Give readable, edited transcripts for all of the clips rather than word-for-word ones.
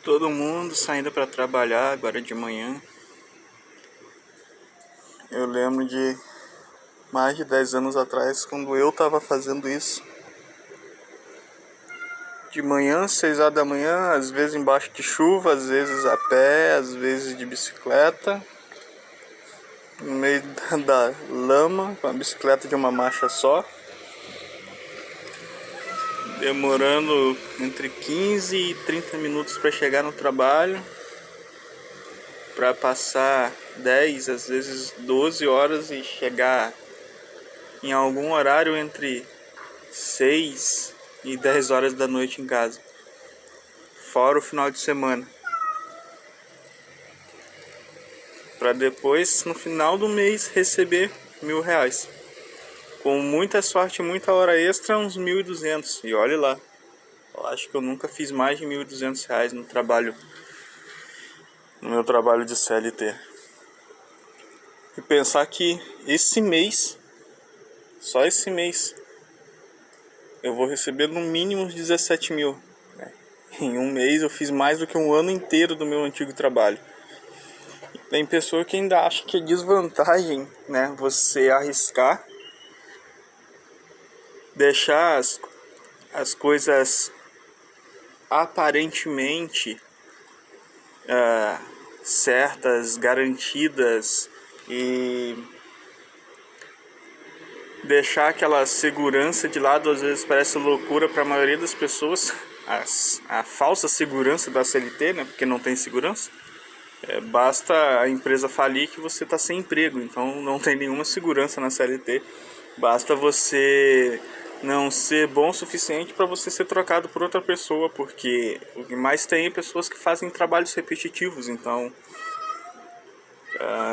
Todo mundo saindo para trabalhar agora de manhã. Eu lembro de mais de 10 anos atrás, quando eu estava fazendo isso. De manhã, 6 horas da manhã, às vezes embaixo de chuva, às vezes a pé, às vezes de bicicleta. No meio da lama, com a bicicleta de uma marcha só. Demorando entre 15 e 30 minutos para chegar no trabalho. Para passar 10, às vezes 12 horas e chegar em algum horário entre 6 e 10 horas da noite em casa. Fora o final de semana. Para depois, no final do mês, receber R$1.000. Com muita sorte, muita hora extra, uns 1.200. E olhe lá. Eu acho que eu nunca fiz mais de R$1.200 no trabalho. No meu trabalho de CLT. E pensar que esse mês, só esse mês, eu vou receber no mínimo uns 17 mil. Em um mês eu fiz mais do que um ano inteiro do meu antigo trabalho. Tem pessoa que ainda acha que é desvantagem, né? Você arriscar, deixar as coisas aparentemente certas, garantidas e deixar aquela segurança de lado. Às vezes parece loucura para a maioria das pessoas, a falsa segurança da CLT, né? Porque não tem segurança. Basta a empresa falir que você está sem emprego, então não tem nenhuma segurança na CLT. Basta você não ser bom o suficiente para você ser trocado por outra pessoa, porque o que mais tem é pessoas que fazem trabalhos repetitivos. Então,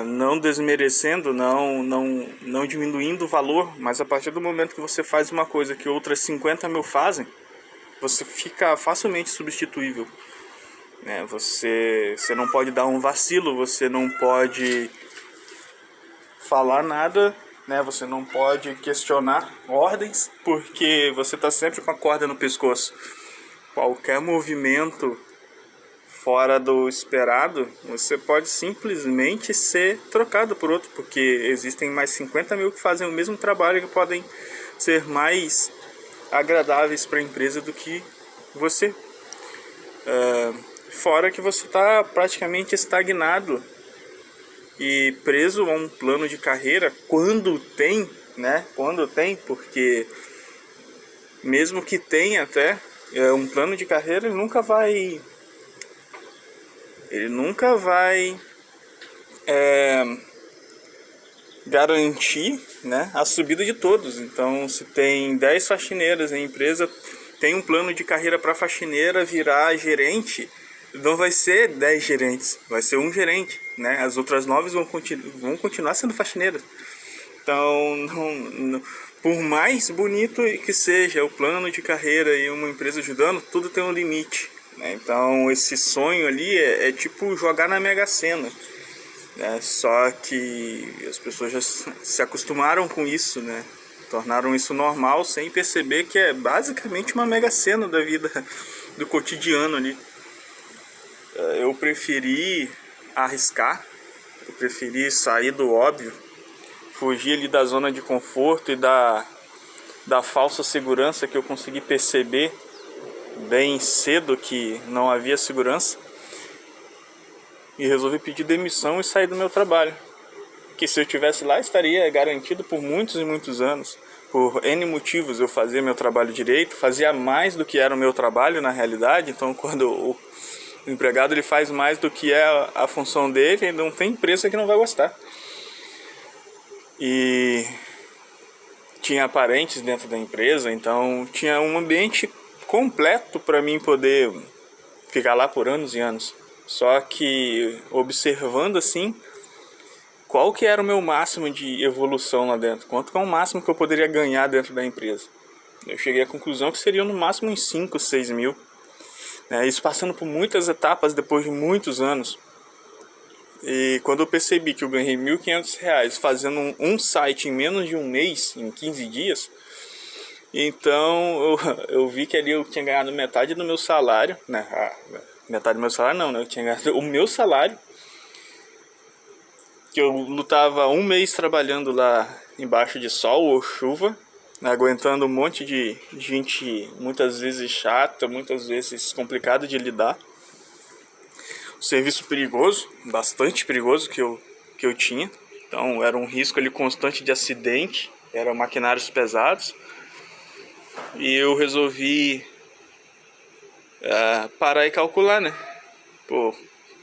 não desmerecendo, não diminuindo o valor, mas a partir do momento que você faz uma coisa que outras 50 mil fazem, você fica facilmente substituível. Você não pode dar um vacilo, você não pode falar nada, né? Você não pode questionar ordens, porque você está sempre com a corda no pescoço. Qualquer movimento fora do esperado, você pode simplesmente ser trocado por outro, porque existem mais 50 mil que fazem o mesmo trabalho, que podem ser mais agradáveis para a empresa do que você. Fora que você está praticamente estagnado e preso a um plano de carreira quando tem, né? Quando tem, porque mesmo que tenha até um plano de carreira, ele nunca vai garantir, né, a subida de todos. Então, se tem 10 faxineiras em empresa, tem um plano de carreira para a faxineira virar gerente, não vai ser 10 gerentes, vai ser um gerente, né? As outras 9 vão continuar sendo faxineiras. Então, por mais bonito que seja o plano de carreira e uma empresa ajudando, tudo tem um limite, né? Então, esse sonho ali é tipo jogar na Mega Sena, né? Só que as pessoas já se acostumaram com isso, né? Tornaram isso normal sem perceber que é basicamente uma Mega Sena da vida, do cotidiano ali. Eu preferi arriscar, eu preferi sair do óbvio, fugir ali da zona de conforto e da falsa segurança que eu consegui perceber bem cedo que não havia segurança, e resolvi pedir demissão e sair do meu trabalho, que se eu estivesse lá estaria garantido por muitos e muitos anos. Por N motivos eu fazia meu trabalho direito, fazia mais do que era o meu trabalho na realidade. Então quando o empregado ele faz mais do que é a função dele, não tem empresa que não vai gostar. E tinha parentes dentro da empresa, então tinha um ambiente completo para mim poder ficar lá por anos e anos. Só que observando assim, qual que era o meu máximo de evolução lá dentro, quanto que é o máximo que eu poderia ganhar dentro da empresa, eu cheguei à conclusão que seria no máximo uns 5, 6 mil. Isso passando por muitas etapas depois de muitos anos. E quando eu percebi que eu ganhei R$1.500 fazendo um site em menos de um mês, em 15 dias, então eu vi que ali eu tinha ganhado metade do meu salário, né? Metade do meu salário não, né? Eu tinha ganhado o meu salário, que eu lutava um mês trabalhando lá embaixo de sol ou chuva, né, aguentando um monte de gente muitas vezes chata, muitas vezes complicado de lidar. Um serviço perigoso, bastante perigoso que eu tinha. Então era um risco ali constante de acidente, eram maquinários pesados. E eu resolvi parar e calcular, né? Pô,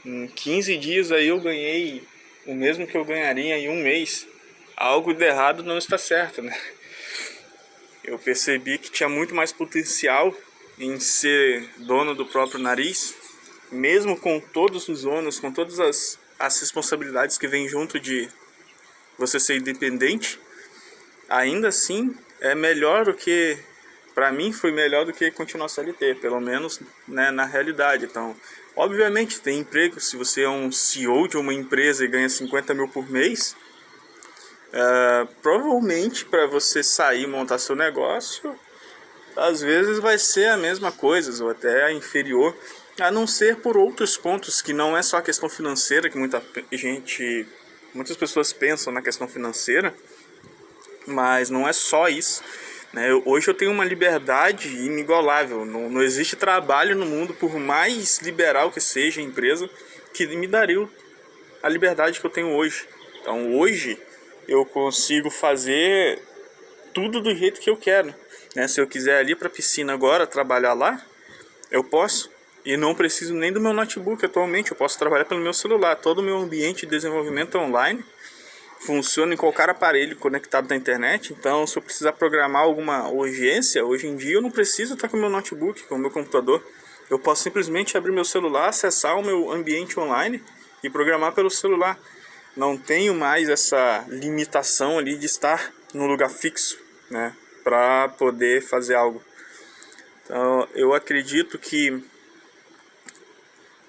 em 15 dias aí eu ganhei o mesmo que eu ganharia em um mês. Algo de errado não está certo, né? Eu percebi que tinha muito mais potencial em ser dono do próprio nariz, mesmo com todos os ônus, com todas as responsabilidades que vêm junto de você ser independente. Ainda assim, é melhor do que, para mim foi melhor do que continuar CLT, pelo menos, né, na realidade. Então, obviamente tem emprego, se você é um CEO de uma empresa e ganha 50 mil por mês, provavelmente para você sair e montar seu negócio, às vezes vai ser a mesma coisa ou até inferior, a não ser por outros pontos que não é só a questão financeira, que muitas pessoas pensam na questão financeira, mas não é só isso, né? Hoje eu tenho uma liberdade inigualável, não existe trabalho no mundo, por mais liberal que seja a empresa, que me daria a liberdade que eu tenho hoje. Então hoje eu consigo fazer tudo do jeito que eu quero, né? Se eu quiser ir para a piscina agora, trabalhar lá, eu posso. E não preciso nem do meu notebook atualmente, eu posso trabalhar pelo meu celular. Todo o meu ambiente de desenvolvimento é online, funciona em qualquer aparelho conectado na internet. Então, se eu precisar programar alguma urgência, hoje em dia eu não preciso estar com o meu notebook, com o meu computador. Eu posso simplesmente abrir meu celular, acessar o meu ambiente online e programar pelo celular. Não tenho mais essa limitação ali de estar num lugar fixo, né, para poder fazer algo. Então, eu acredito que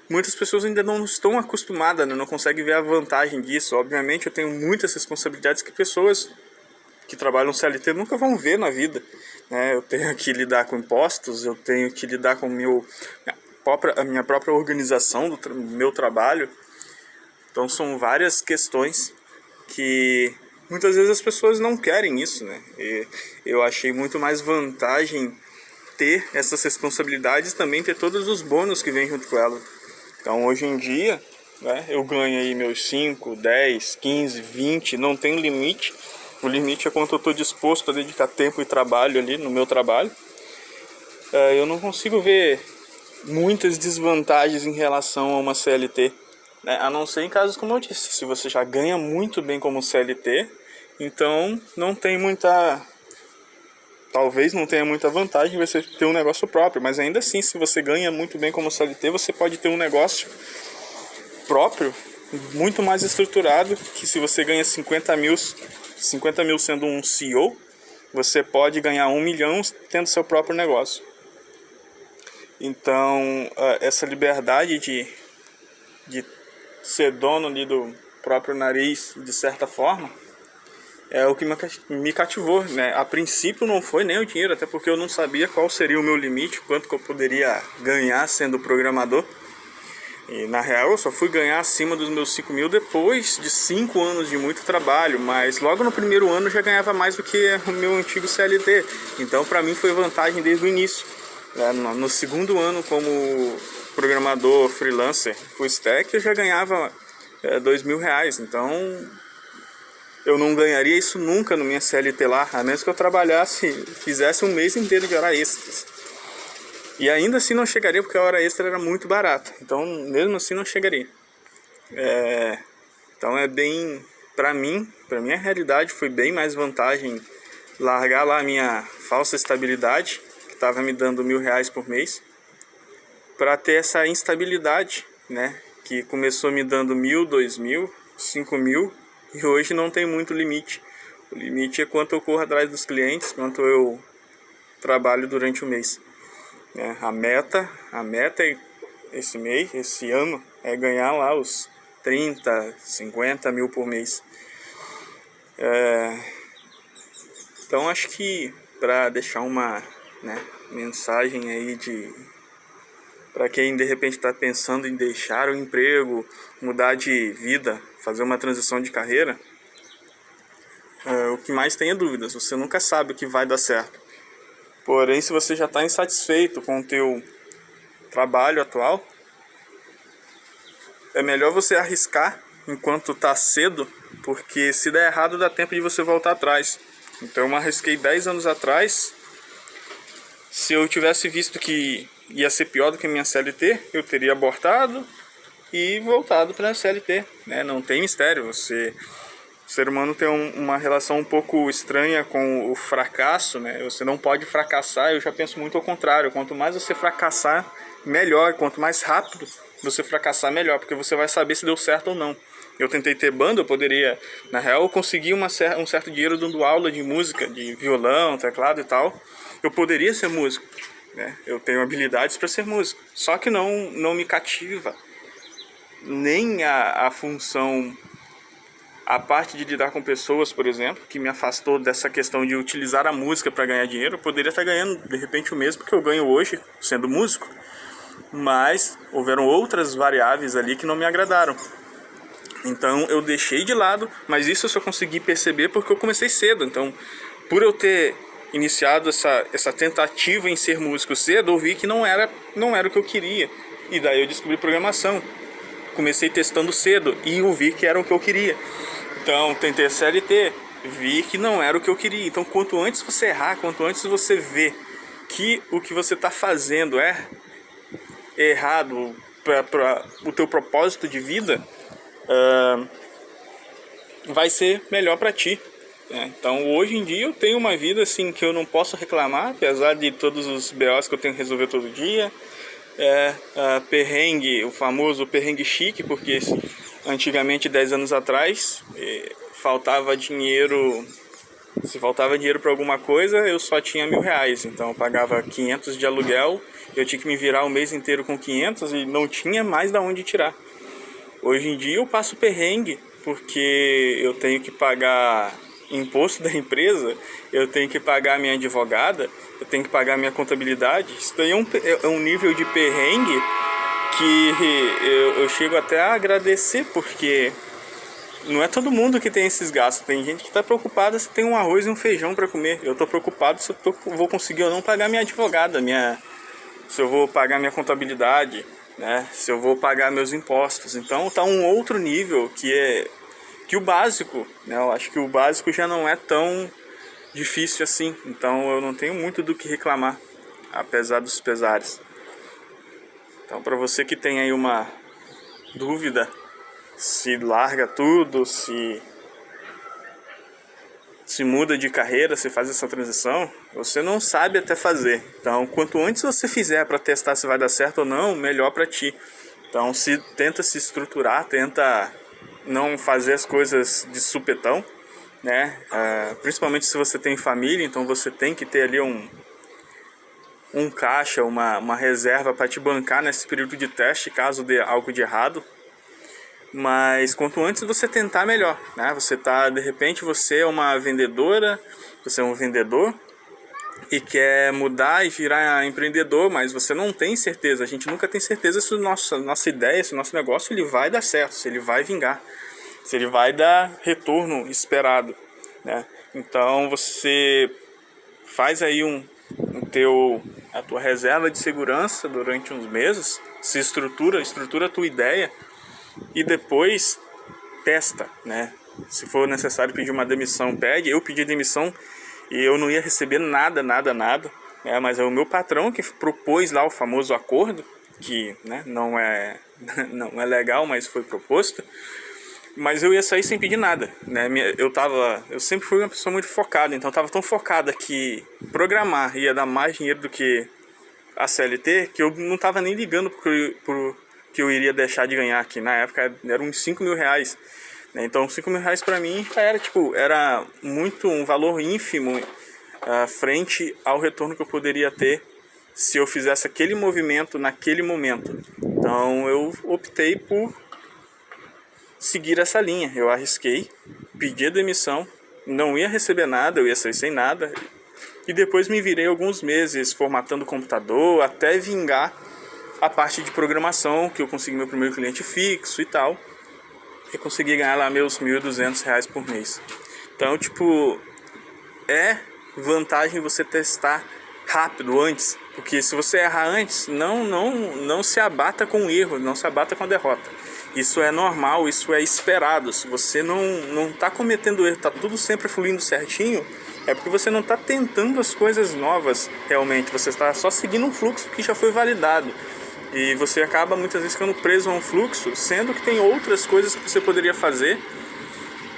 muitas pessoas ainda não estão acostumadas, né? Não conseguem ver a vantagem disso. Obviamente eu tenho muitas responsabilidades que pessoas que trabalham CLT nunca vão ver na vida, né? Eu tenho que lidar com impostos, eu tenho que lidar com a minha própria organização do meu trabalho. Então são várias questões que muitas vezes as pessoas não querem isso, né? E eu achei muito mais vantagem ter essas responsabilidades e também ter todos os bônus que vêm junto com ela. Então hoje em dia, né, eu ganho aí meus 5, 10, 15, 20, não tem limite. O limite é quanto eu estou disposto a dedicar tempo e trabalho ali no meu trabalho. Eu não consigo ver muitas desvantagens em relação a uma CLT, né? A não ser em casos como eu disse, se você já ganha muito bem como CLT, então não tem muita... Talvez não tenha muita vantagem você ter um negócio próprio, mas ainda assim, se você ganha muito bem como CLT, você pode ter um negócio próprio, muito mais estruturado, que se você ganha 50 mil sendo um CEO, você pode ganhar 1 milhão tendo seu próprio negócio. Então, essa liberdade de ser dono ali do próprio nariz, de certa forma, é o que me cativou, né? A princípio não foi nem o dinheiro, até porque eu não sabia qual seria o meu limite, quanto que eu poderia ganhar sendo programador. E na real eu só fui ganhar acima dos meus 5 mil depois de 5 anos de muito trabalho, mas logo no primeiro ano eu já ganhava mais do que o meu antigo CLT. Então para mim foi vantagem desde o início. No segundo ano como programador freelancer full stack eu já ganhava R$ 2.000, então eu não ganharia isso nunca no minha CLT lá, a menos que eu fizesse um mês inteiro de hora extras. E ainda assim não chegaria, porque a hora extra era muito barata. Então, mesmo assim não chegaria. Então é bem... Pra minha realidade, foi bem mais vantagem largar lá a minha falsa estabilidade, que estava me dando R$ 1.000 por mês, para ter essa instabilidade, né? Que começou me dando 1.000, 2.000, 5.000, e hoje não tem muito limite. O limite é quanto eu corro atrás dos clientes, quanto eu trabalho durante o mês. A meta esse ano, é ganhar lá os 30, 50 mil por mês. Então acho que para deixar uma, né, mensagem aí Para quem de repente está pensando em deixar o emprego, mudar de vida, fazer uma transição de carreira, o que mais tem é dúvidas. Você nunca sabe o que vai dar certo. Porém, se você já está insatisfeito com o teu trabalho atual, é melhor você arriscar enquanto está cedo, porque se der errado dá tempo de você voltar atrás. Então eu arrisquei 10 anos atrás. Se eu tivesse visto que ia ser pior do que a minha CLT, eu teria abortado e voltado para a CLT, né? Não tem mistério. O ser humano tem uma relação um pouco estranha com o fracasso, né? Você não pode fracassar. Eu já penso muito ao contrário. Quanto mais você fracassar, melhor. Quanto mais rápido você fracassar, melhor, porque você vai saber se deu certo ou não. Eu tentei ter banda, eu poderia, na real, conseguir um certo dinheiro dando aula de música, de violão, teclado e tal. Eu poderia ser músico, né? Eu tenho habilidades para ser músico, só que não me cativa nem a função, a parte de lidar com pessoas, por exemplo, que me afastou dessa questão de utilizar a música para ganhar dinheiro. Eu poderia estar ganhando, de repente, o mesmo que eu ganho hoje, sendo músico, mas houveram outras variáveis ali que não me agradaram. Então eu deixei de lado, mas isso eu só consegui perceber porque eu comecei cedo. Então, por eu ter iniciado essa tentativa em ser músico cedo, eu vi que não era o que eu queria. E daí eu descobri programação. Comecei testando cedo e eu vi que era o que eu queria. Então tentei a CLT, vi que não era o que eu queria. Então quanto antes você errar, quanto antes você ver que o que você está fazendo é errado para o teu propósito de vida, vai ser melhor para ti. Então hoje em dia eu tenho uma vida assim que eu não posso reclamar, apesar de todos os BOs que eu tenho que resolver todo dia. Perrengue, o famoso perrengue chique, porque antigamente, 10 anos atrás, faltava dinheiro. Se faltava dinheiro para alguma coisa, eu só tinha R$1.000. Então eu pagava 500 de aluguel, eu tinha que me virar o mês inteiro com 500 e não tinha mais da onde tirar. Hoje em dia eu passo perrengue porque eu tenho que pagar imposto da empresa, eu tenho que pagar minha advogada, eu tenho que pagar minha contabilidade. Isso daí é um nível de perrengue que eu chego até a agradecer, porque não é todo mundo que tem esses gastos. Tem gente que está preocupada se tem um arroz e um feijão para comer. Eu estou preocupado se eu vou conseguir ou não pagar minha advogada, se eu vou pagar minha contabilidade, né? Se eu vou pagar meus impostos. Então tá um outro nível que o básico, né? Eu acho que o básico já não é tão difícil assim. Então eu não tenho muito do que reclamar, apesar dos pesares. Então, para você que tem aí uma dúvida, se larga tudo, se muda de carreira, se faz essa transição, você não sabe até fazer. Então, quanto antes você fizer para testar se vai dar certo ou não, melhor para ti. Então, tenta se estruturar, tenta não fazer as coisas de supetão, né? Principalmente se você tem família, então você tem que ter ali um caixa, uma reserva para te bancar nesse período de teste, caso dê algo de errado. Mas quanto antes você tentar, melhor, né? De repente você é uma vendedora, você é um vendedor e quer mudar e virar empreendedor, mas você não tem certeza. A gente nunca tem certeza se nossa ideia, se o nosso negócio ele vai dar certo, se ele vai vingar, se ele vai dar retorno esperado, né? Então você faz aí a tua reserva de segurança durante uns meses, se estrutura a tua ideia e depois testa, né? Se for necessário pedir uma demissão, pede. Eu pedi demissão e eu não ia receber nada, né? Mas é o meu patrão que propôs lá o famoso acordo, que, né, não é legal, mas foi proposto. Mas eu ia sair sem pedir nada, né? Eu sempre fui uma pessoa muito focada, então eu estava tão focada que programar ia dar mais dinheiro do que a CLT, que eu não estava nem ligando pro que eu iria deixar de ganhar aqui. Na época eram uns R$5.000, né? Então R$5.000 para mim era muito um valor ínfimo frente ao retorno que eu poderia ter se eu fizesse aquele movimento naquele momento. Então eu optei por seguir essa linha. Eu arrisquei, pedi a demissão, não ia receber nada, eu ia sair sem nada, e depois me virei alguns meses formatando o computador até vingar a parte de programação, que eu consegui meu primeiro cliente fixo e tal. Eu consegui ganhar lá meus R$ 1.200 por mês. Então, tipo, é vantagem você testar rápido antes, porque se você errar antes, não se abata com o erro, não se abata com a derrota. Isso é normal, isso é esperado. Se você não está cometendo erro, está tudo sempre fluindo certinho, é porque você não está tentando as coisas novas realmente, você está só seguindo um fluxo que já foi validado. E você acaba muitas vezes ficando preso a um fluxo, sendo que tem outras coisas que você poderia fazer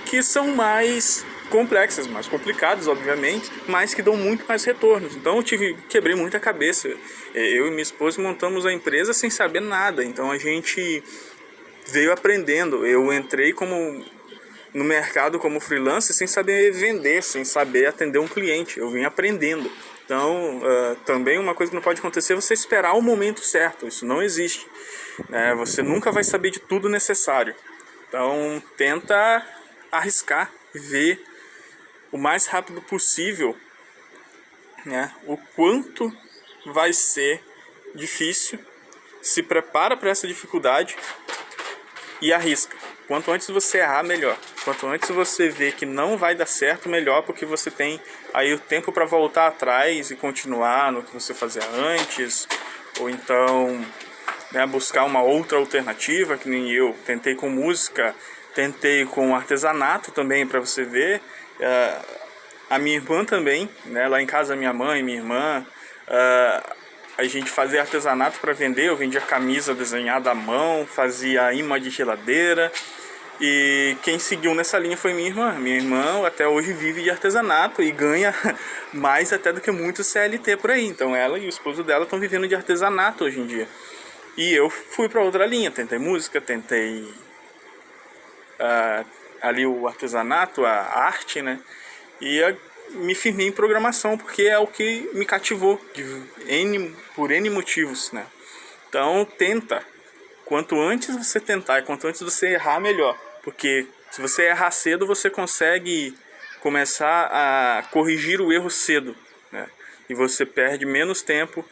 que são mais complexas, mais complicadas, obviamente, mas que dão muito mais retornos. Então eu quebrei muita cabeça. Eu e minha esposa montamos a empresa sem saber nada, então a gente veio aprendendo. Eu entrei no mercado como freelancer sem saber vender, sem saber atender um cliente. Eu vim aprendendo. Então, também uma coisa que não pode acontecer é você esperar o momento certo. Isso não existe. Você nunca vai saber de tudo necessário. Então, tenta arriscar, ver o mais rápido possível, né, o quanto vai ser difícil. Se prepara para essa dificuldade e arrisca. Quanto antes você errar, melhor. Quanto antes você ver que não vai dar certo, melhor, porque você tem aí o tempo para voltar atrás e continuar no que você fazia antes, ou então, né, buscar uma outra alternativa, que nem eu tentei com música, tentei com artesanato também, para você ver. A minha irmã também, né, lá em casa, minha mãe, minha irmã, a gente fazia artesanato para vender. Eu vendia camisa desenhada à mão, fazia imã de geladeira. E quem seguiu nessa linha foi minha irmã. Minha irmã até hoje vive de artesanato e ganha mais até do que muitos CLT por aí. Então ela e o esposo dela estão vivendo de artesanato hoje em dia. E eu fui para outra linha, tentei música, tentei ali o artesanato, a arte, né? E me firmei em programação, porque é o que me cativou por N motivos, né? Então tenta. Quanto antes você tentar e quanto antes você errar, melhor. Porque se você errar cedo, você consegue começar a corrigir o erro cedo, né? E você perde menos tempo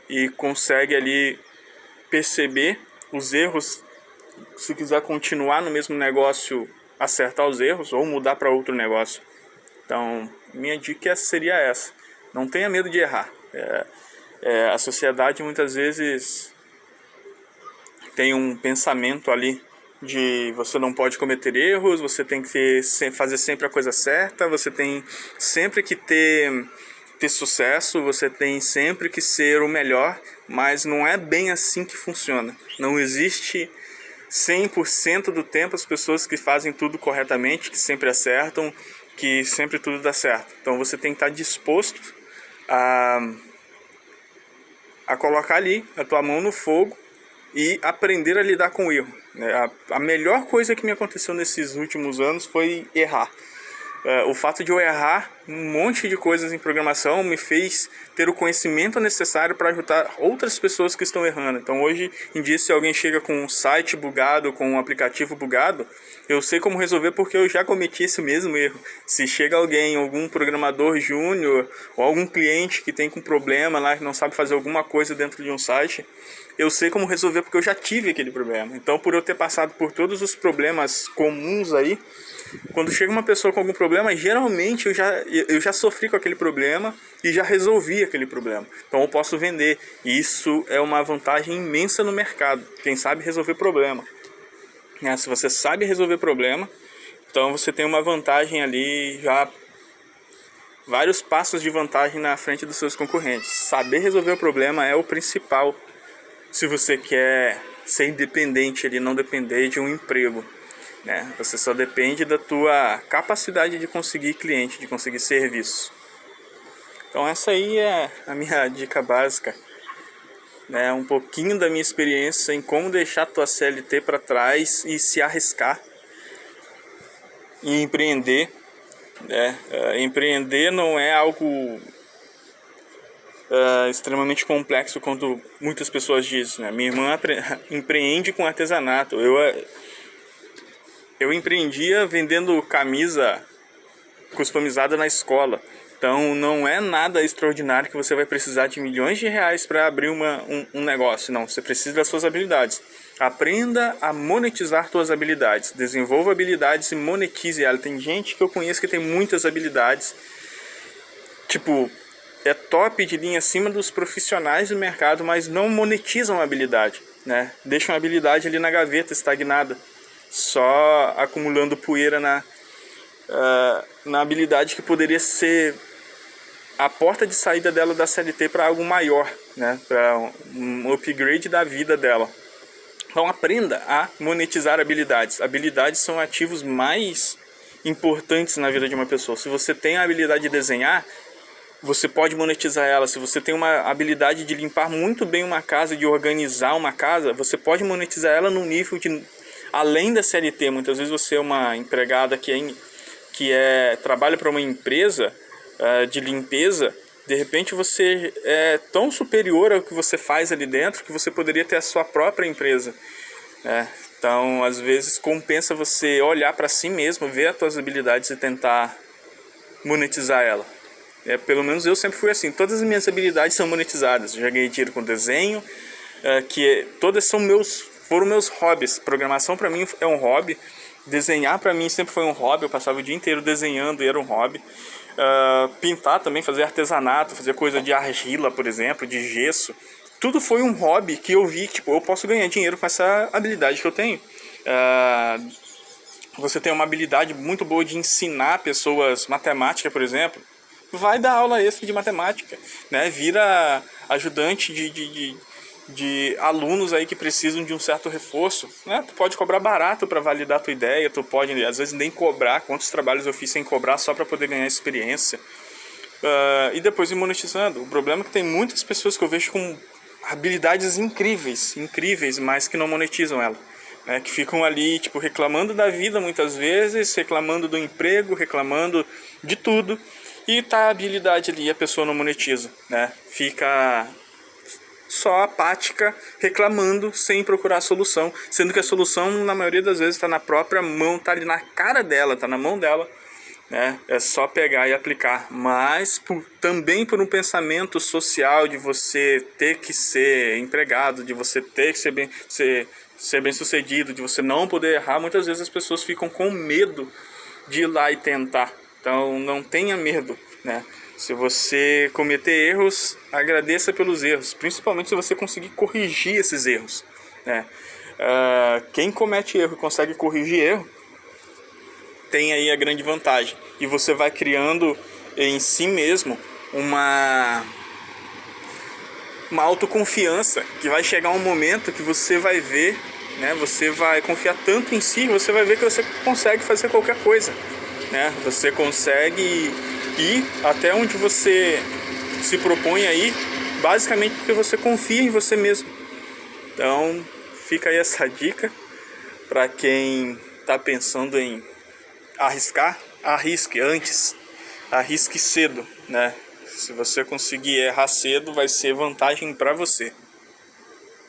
e consegue ali perceber os erros. Se quiser continuar no mesmo negócio, acertar os erros ou mudar para outro negócio. Então, minha dica seria essa. Não tenha medo de errar. A sociedade muitas vezes tem um pensamento ali de você não pode cometer erros, você tem que fazer sempre a coisa certa, você tem sempre que ter sucesso, você tem sempre que ser o melhor, mas não é bem assim que funciona. Não existe 100% do tempo as pessoas que fazem tudo corretamente, que sempre acertam, que sempre tudo dá certo. Então você tem que estar disposto a colocar ali a tua mão no fogo e aprender a lidar com o erro. A melhor coisa que me aconteceu nesses últimos anos foi errar. O fato de eu errar um monte de coisas em programação me fez ter o conhecimento necessário para ajudar outras pessoas que estão errando. Então hoje em dia, se alguém chega com um site bugado, com um aplicativo bugado, eu sei como resolver porque eu já cometi esse mesmo erro. Se chega alguém, algum programador júnior ou algum cliente que tem com problema lá, que não sabe fazer alguma coisa dentro de um site, eu sei como resolver porque eu já tive aquele problema. Então, por eu ter passado por todos os problemas comuns aí, quando chega uma pessoa com algum problema, geralmente eu já sofri com aquele problema e já resolvi aquele problema. Então eu posso vender. E isso é uma vantagem imensa no mercado. Quem sabe resolver problema. Se você sabe resolver problema, então você tem uma vantagem ali, já vários passos de vantagem na frente dos seus concorrentes. Saber resolver o problema é o principal, se você quer ser independente ali, não depender de um emprego. Você só depende da tua capacidade de conseguir cliente, de conseguir serviço. Então essa aí é a minha dica básica, um pouquinho da minha experiência em como deixar a tua CLT para trás e se arriscar e empreender. Empreender não é algo extremamente complexo quanto muitas pessoas dizem. Minha irmã empreende com artesanato. Eu empreendia vendendo camisa customizada na escola. Então não é nada extraordinário que você vai precisar de milhões de reais para abrir um negócio. Não, você precisa das suas habilidades. Aprenda a monetizar suas habilidades. Desenvolva habilidades e monetize elas. Tem gente que eu conheço que tem muitas habilidades. Tipo, é top de linha acima dos profissionais do mercado, mas não monetizam a habilidade, né? Deixam a habilidade ali na gaveta, estagnada, só acumulando poeira na habilidade que poderia ser a porta de saída dela da CLT para algo maior, né? Para um upgrade da vida dela. Então aprenda a monetizar habilidades. Habilidades são ativos mais importantes na vida de uma pessoa. Se você tem a habilidade de desenhar, você pode monetizar ela. Se você tem uma habilidade de limpar muito bem uma casa, de organizar uma casa, você pode monetizar ela num nível de além da CLT. Muitas vezes você é uma empregada que trabalha para uma empresa de limpeza. De repente você é tão superior ao que você faz ali dentro que você poderia ter a sua própria empresa. Então, às vezes, compensa você olhar para si mesmo, ver as suas habilidades e tentar monetizar ela. Pelo menos eu sempre fui assim. Todas as minhas habilidades são monetizadas. Eu já ganhei dinheiro com desenho, todas foram meus hobbies. Programação para mim é um hobby. Desenhar para mim sempre foi um hobby. Eu passava o dia inteiro desenhando e era um hobby. Pintar também, fazer artesanato, fazer coisa de argila, por exemplo, de gesso. Tudo foi um hobby que eu vi, tipo, eu posso ganhar dinheiro com essa habilidade que eu tenho. Você tem uma habilidade muito boa de ensinar pessoas matemática, por exemplo. Vai dar aula extra de matemática, né? Vira ajudante de alunos aí que precisam de um certo reforço, né? Tu pode cobrar barato para validar a tua ideia, tu pode às vezes nem cobrar. Quantos trabalhos eu fiz sem cobrar só para poder ganhar experiência, e depois ir monetizando. O problema é que tem muitas pessoas que eu vejo com habilidades incríveis, mas que não monetizam ela, né? Que ficam ali tipo reclamando da vida muitas vezes, reclamando do emprego, reclamando de tudo, e tá a habilidade ali e a pessoa não monetiza, né? Fica só apática, reclamando, sem procurar a solução, sendo que a solução na maioria das vezes está na própria mão, está ali na cara dela, está na mão dela, né? É só pegar e aplicar. Mas também por um pensamento social de você ter que ser empregado, de você ter que ser bem sucedido, de você não poder errar, muitas vezes as pessoas ficam com medo de ir lá e tentar. Então não tenha medo, né? Se você cometer erros, agradeça pelos erros, principalmente se você conseguir corrigir esses erros, né? Quem comete erro e consegue corrigir erro, tem aí a grande vantagem. E você vai criando em si mesmo uma autoconfiança, que vai chegar um momento que você vai ver, né? Você vai confiar tanto em si, você vai ver que você consegue fazer qualquer coisa, né? Você consegue ir até onde você se propõe a ir, basicamente porque você confia em você mesmo. Então fica aí essa dica para quem está pensando em arriscar. Arrisque antes, arrisque cedo, né? Se você conseguir errar cedo, vai ser vantagem para você.